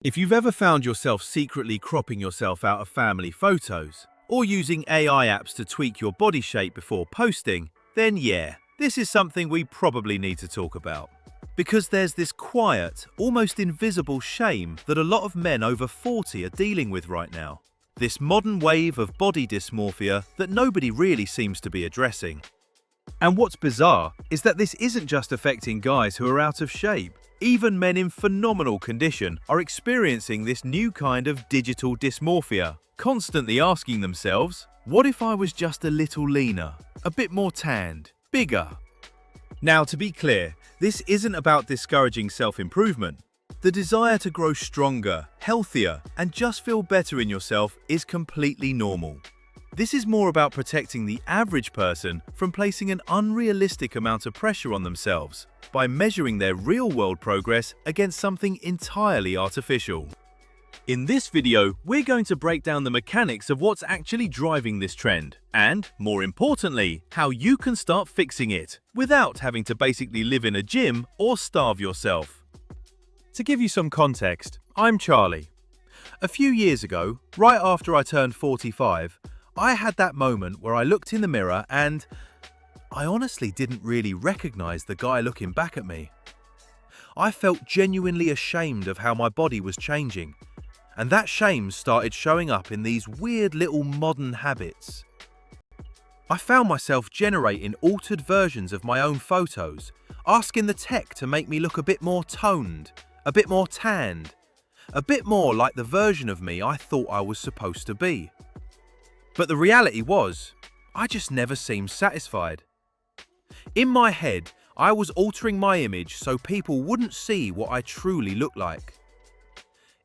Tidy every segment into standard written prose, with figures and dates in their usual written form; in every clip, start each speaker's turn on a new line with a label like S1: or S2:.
S1: If you've ever found yourself secretly cropping yourself out of family photos, or using AI apps to tweak your body shape before posting, then yeah, this is something we probably need to talk about. Because there's this quiet, almost invisible shame that a lot of men over 40 are dealing with right now. This modern wave of body dysmorphia that nobody really seems to be addressing. And what's bizarre is that this isn't just affecting guys who are out of shape. Even men in phenomenal condition are experiencing this new kind of digital dysmorphia, constantly asking themselves, what if I was just a little leaner, a bit more tanned, bigger? Now, to be clear, this isn't about discouraging self-improvement. The desire to grow stronger, healthier, and just feel better in yourself is completely normal. This is more about protecting the average person from placing an unrealistic amount of pressure on themselves by measuring their real-world progress against something entirely artificial. In this video, we're going to break down the mechanics of what's actually driving this trend and, more importantly, how you can start fixing it without having to basically live in a gym or starve yourself. To give you some context, I'm Charlie. A few years ago, right after I turned 45, I had that moment where I looked in the mirror and I honestly didn't really recognize the guy looking back at me. I felt genuinely ashamed of how my body was changing, and that shame started showing up in these weird little modern habits. I found myself generating altered versions of my own photos, asking the tech to make me look a bit more toned, a bit more tanned, a bit more like the version of me I thought I was supposed to be. But the reality was, I just never seemed satisfied. In my head, I was altering my image so people wouldn't see what I truly looked like.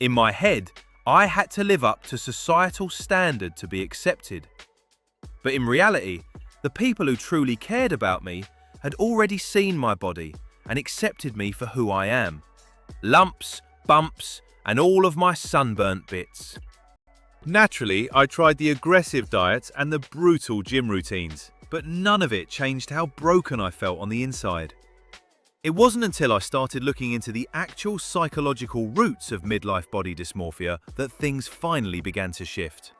S1: In my head, I had to live up to societal standard to be accepted. But in reality, the people who truly cared about me had already seen my body and accepted me for who I am. Lumps, bumps, and all of my sunburnt bits. Naturally, I tried the aggressive diets and the brutal gym routines, but none of it changed how broken I felt on the inside. It wasn't until I started looking into the actual psychological roots of midlife body dysmorphia that things finally began to shift.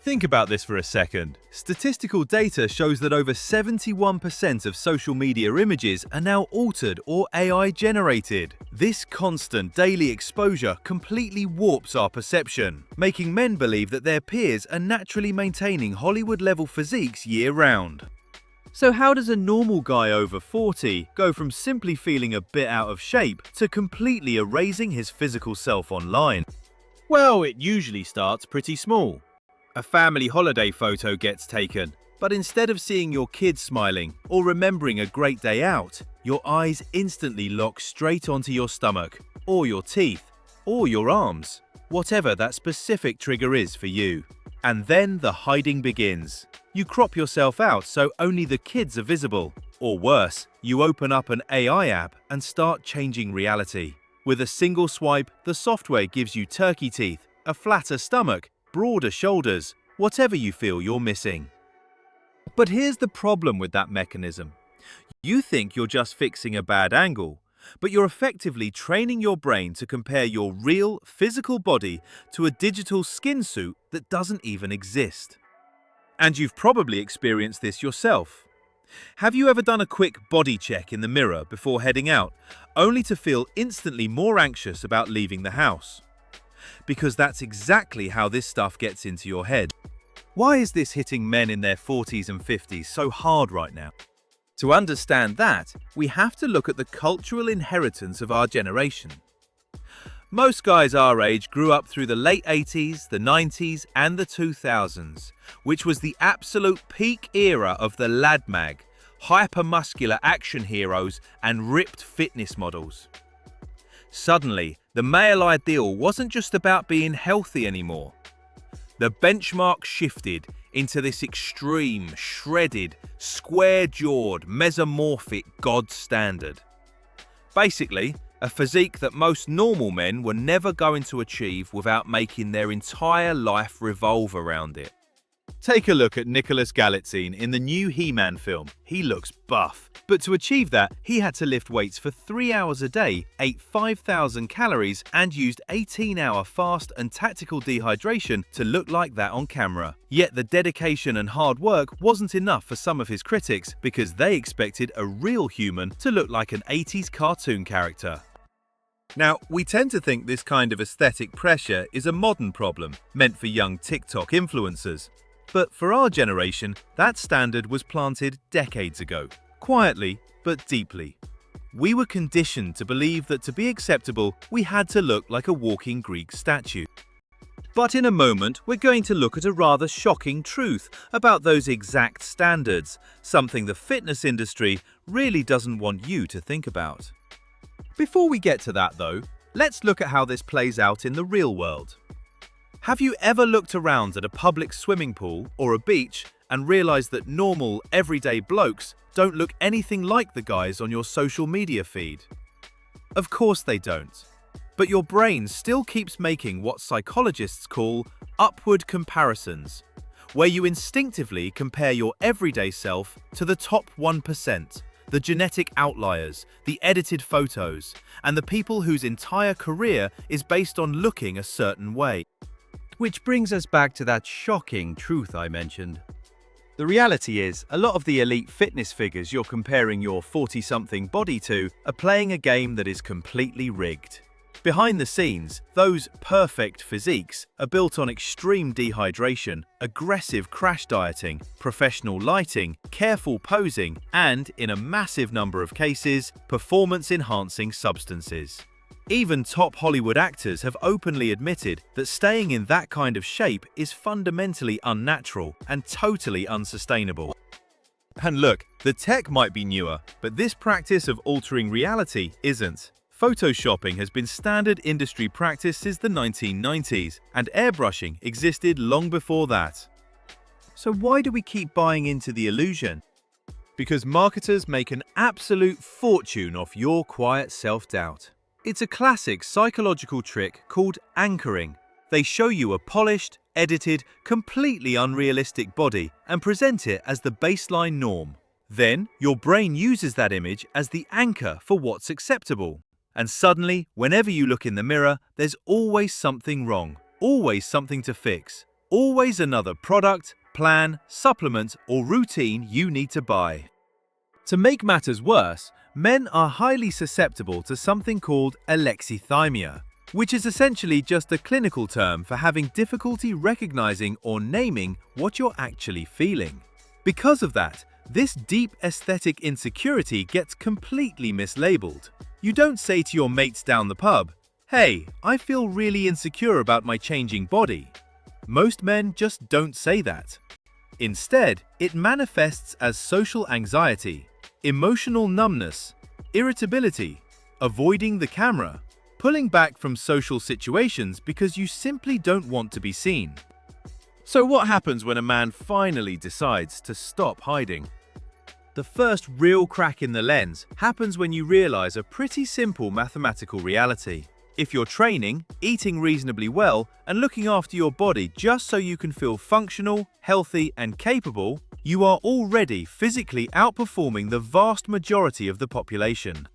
S1: Think about this for a second. Statistical data shows that over 71% of social media images are now altered or AI generated. This constant daily exposure completely warps our perception, making men believe that their peers are naturally maintaining Hollywood-level physiques year-round. So how does a normal guy over 40 go from simply feeling a bit out of shape to completely erasing his physical self online? Well, it usually starts pretty small. A family holiday photo gets taken, but instead of seeing your kids smiling or remembering a great day out, your eyes instantly lock straight onto your stomach, or your teeth, or your arms, whatever that specific trigger is for you. And then the hiding begins. You crop yourself out so only the kids are visible. Or worse, you open up an AI app and start changing reality. With a single swipe, the software gives you turkey teeth, a flatter stomach, broader shoulders, whatever you feel you're missing. But here's the problem with that mechanism. You think you're just fixing a bad angle, but you're effectively training your brain to compare your real physical body to a digital skin suit that doesn't even exist. And you've probably experienced this yourself. Have you ever done a quick body check in the mirror before heading out, only to feel instantly more anxious about leaving the house? Because that's exactly how this stuff gets into your head. Why is this hitting men in their 40s and 50s so hard right now? To understand that, we have to look at the cultural inheritance of our generation. Most guys our age grew up through the late 80s, the 90s, and the 2000s, which was the absolute peak era of the lad mag, hypermuscular action heroes, and ripped fitness models. Suddenly, the male ideal wasn't just about being healthy anymore. The benchmark shifted into this extreme, shredded, square-jawed, mesomorphic god standard. Basically, a physique that most normal men were never going to achieve without making their entire life revolve around it. Take a look at Nicholas Galitzine in the new He-Man film. He looks buff. But to achieve that, he had to lift weights for 3 hours a day, ate 5,000 calories, and used 18-hour fast and tactical dehydration to look like that on camera. Yet the dedication and hard work wasn't enough for some of his critics because they expected a real human to look like an 80s cartoon character. Now, we tend to think this kind of aesthetic pressure is a modern problem, meant for young TikTok influencers. But for our generation, that standard was planted decades ago, quietly but deeply. We were conditioned to believe that to be acceptable, we had to look like a walking Greek statue. But in a moment, we're going to look at a rather shocking truth about those exact standards, something the fitness industry really doesn't want you to think about. Before we get to that though, let's look at how this plays out in the real world. Have you ever looked around at a public swimming pool or a beach and realized that normal, everyday blokes don't look anything like the guys on your social media feed? Of course they don't. But your brain still keeps making what psychologists call upward comparisons, where you instinctively compare your everyday self to the top 1%, the genetic outliers, the edited photos, and the people whose entire career is based on looking a certain way. Which brings us back to that shocking truth I mentioned. The reality is, a lot of the elite fitness figures you're comparing your 40-something body to are playing a game that is completely rigged. Behind the scenes, those perfect physiques are built on extreme dehydration, aggressive crash dieting, professional lighting, careful posing, and, in a massive number of cases, performance-enhancing substances. Even top Hollywood actors have openly admitted that staying in that kind of shape is fundamentally unnatural and totally unsustainable. And look, the tech might be newer, but this practice of altering reality isn't. Photoshopping has been standard industry practice since the 1990s, and airbrushing existed long before that. So why do we keep buying into the illusion? Because marketers make an absolute fortune off your quiet self-doubt. It's a classic psychological trick called anchoring. They show you a polished, edited, completely unrealistic body and present it as the baseline norm. Then, your brain uses that image as the anchor for what's acceptable. And suddenly, whenever you look in the mirror, there's always something wrong, always something to fix, always another product, plan, supplement, or routine you need to buy. To make matters worse, men are highly susceptible to something called alexithymia, which is essentially just a clinical term for having difficulty recognizing or naming what you're actually feeling. Because of that, this deep aesthetic insecurity gets completely mislabeled. You don't say to your mates down the pub, "Hey, I feel really insecure about my changing body." Most men just don't say that. Instead, it manifests as social anxiety, emotional numbness, irritability, avoiding the camera, pulling back from social situations because you simply don't want to be seen. So what happens when a man finally decides to stop hiding? The first real crack in the lens happens when you realize a pretty simple mathematical reality. If you're training, eating reasonably well, and looking after your body just so you can feel functional, healthy, and capable, you are already physically outperforming the vast majority of the population.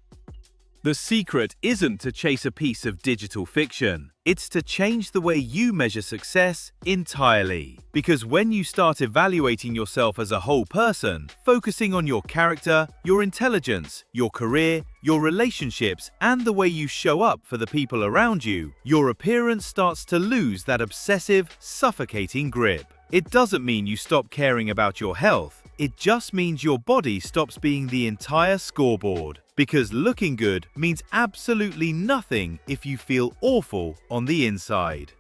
S1: The secret isn't to chase a piece of digital fiction. It's to change the way you measure success entirely. Because when you start evaluating yourself as a whole person, focusing on your character, your intelligence, your career, your relationships, and the way you show up for the people around you, your appearance starts to lose that obsessive, suffocating grip. It doesn't mean you stop caring about your health. It just means your body stops being the entire scoreboard. Because looking good means absolutely nothing if you feel awful on the inside.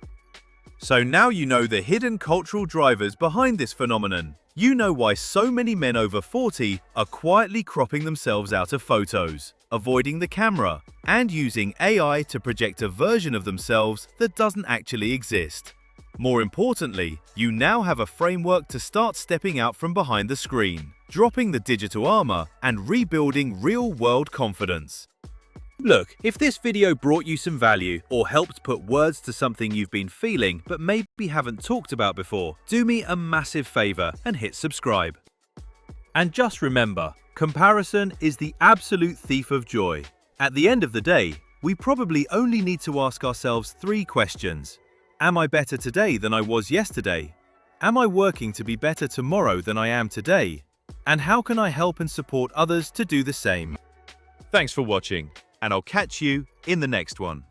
S1: So now you know the hidden cultural drivers behind this phenomenon. You know why so many men over 40 are quietly cropping themselves out of photos, avoiding the camera, and using AI to project a version of themselves that doesn't actually exist. More importantly, you now have a framework to start stepping out from behind the screen, dropping the digital armor, and rebuilding real-world confidence. Look, if this video brought you some value or helped put words to something you've been feeling but maybe haven't talked about before, do me a massive favor and hit subscribe. And just remember, comparison is the absolute thief of joy. At the end of the day, we probably only need to ask ourselves 3 questions. Am I better today than I was yesterday? Am I working to be better tomorrow than I am today? And how can I help and support others to do the same? Thanks for watching, and I'll catch you in the next one.